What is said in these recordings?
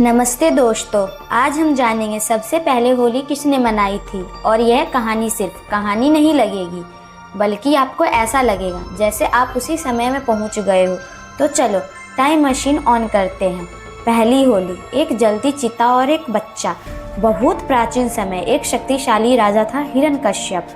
नमस्ते दोस्तों, आज हम जानेंगे सबसे पहले होली किसने मनाई थी। और यह कहानी सिर्फ कहानी नहीं लगेगी, बल्कि आपको ऐसा लगेगा जैसे आप उसी समय में पहुंच गए हो। तो चलो टाइम मशीन ऑन करते हैं। पहली होली, एक जलती चिता और एक बच्चा। बहुत प्राचीन समय एक शक्तिशाली राजा था, हिरण्यकश्यप,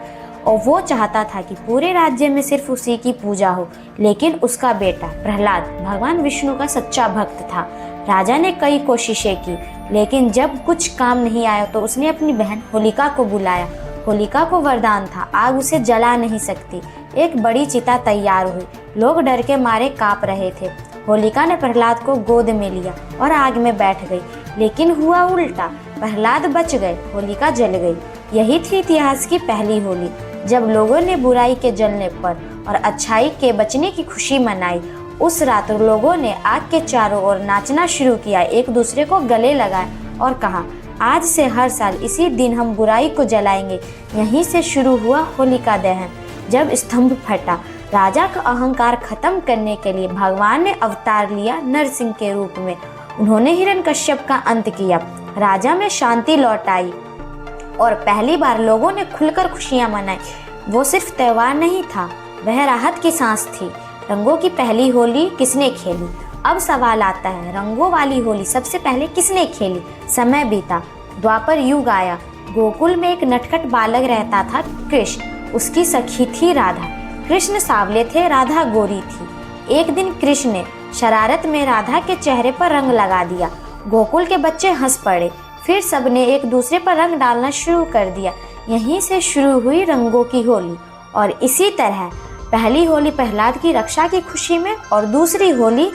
और वो चाहता था कि पूरे राज्य में सिर्फ उसी की पूजा हो। लेकिन उसका बेटा प्रहलाद भगवान विष्णु का सच्चा भक्त था। राजा ने कई कोशिशें की, लेकिन जब कुछ काम नहीं आया तो उसने अपनी बहन होलिका को बुलाया। होलिका को वरदान था, आग उसे जला नहीं सकती। एक बड़ी चिता तैयार हुई। लोग डर के मारे कांप रहे थे। होलिका ने प्रहलाद को गोद में लिया और आग में बैठ गई, लेकिन हुआ उल्टा। प्रहलाद बच गए, होलिका जल गई। यही थी इतिहास की पहली होली, जब लोगों ने बुराई के जलने पर और अच्छाई के बचने की खुशी मनाई। उस रात लोगों ने आग के चारों ओर नाचना शुरू किया, एक दूसरे को गले लगाए और कहा, आज से हर साल इसी दिन हम बुराई को जलाएंगे। यहीं से शुरू हुआ होलिका दहन। जब स्तंभ फटा, राजा का अहंकार खत्म करने के लिए भगवान ने अवतार लिया नरसिंह के रूप में। उन्होंने हिरण्यकश्यप का अंत किया, राजा में शांति लौट आई और पहली बार लोगों ने खुलकर खुशियां मनाई। वो सिर्फ त्योहार नहीं था, वह राहत की सांस थी। रंगों की पहली होली किसने खेली? अब सवाल आता है, रंगों वाली होली सबसे पहले किसने खेली? समय बीता, द्वापर युग आया। गोकुल में एक नटखट बालक रहता था, कृष्ण। उसकी सखी थी राधा। कृष्ण सांवले थे, राधा गोरी थी। एक दिन कृष्ण ने शरारत में राधा के चेहरे पर रंग लगा दिया। गोकुल के बच्चे हंस पड़े। फिर सबने एक दूसरे पर रंग डालना शुरू कर दिया। यहीं से शुरू हुई रंगों की होली। और इसी तरह पहली होली प्रहलाद की रक्षा की खुशी में और दूसरी होली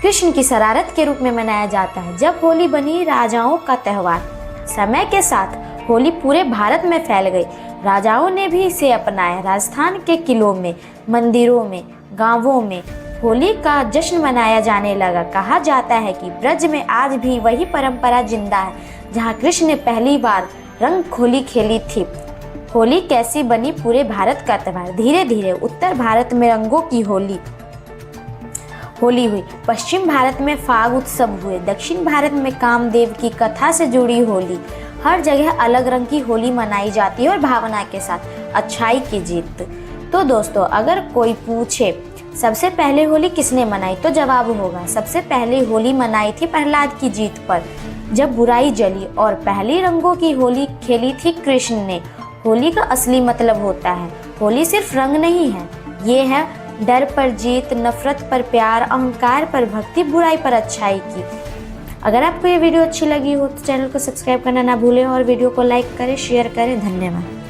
कृष्ण की शरारत के रूप में मनाया जाता है। जब होली बनी राजाओं का त्योहार। समय के साथ होली पूरे भारत में फैल गई। राजाओं ने भी इसे अपनाया। राजस्थान के किलों में, मंदिरों में, गांवों में होली का जश्न मनाया जाने लगा। कहा जाता है कि ब्रज में आज भी वही परंपरा जिंदा है, जहां कृष्ण ने पहली बार रंग होली खेली थी। होली कैसी बनी पूरे भारत का त्योहार? धीरे धीरे उत्तर भारत में रंगों की होली हुई। पश्चिम भारत में फाग उत्सव हुए। दक्षिण भारत में कामदेव की कथा से जुड़ी होली। हर जगह अलग रंग की होली मनाई जाती है और भावना के साथ अच्छाई की जीत। तो दोस्तों, अगर कोई पूछे सबसे पहले होली किसने मनाई, तो जवाब होगा, सबसे पहले होली मनाई थी प्रहलाद की जीत पर, जब बुराई जली। और पहली रंगों की होली खेली थी कृष्ण ने। होली का असली मतलब होता है, होली सिर्फ रंग नहीं है, ये है डर पर जीत, नफरत पर प्यार, अहंकार पर भक्ति, बुराई पर अच्छाई की। अगर आपको ये वीडियो अच्छी लगी हो तो चैनल को सब्सक्राइब करना ना भूलें और वीडियो को लाइक करें, शेयर करें। धन्यवाद।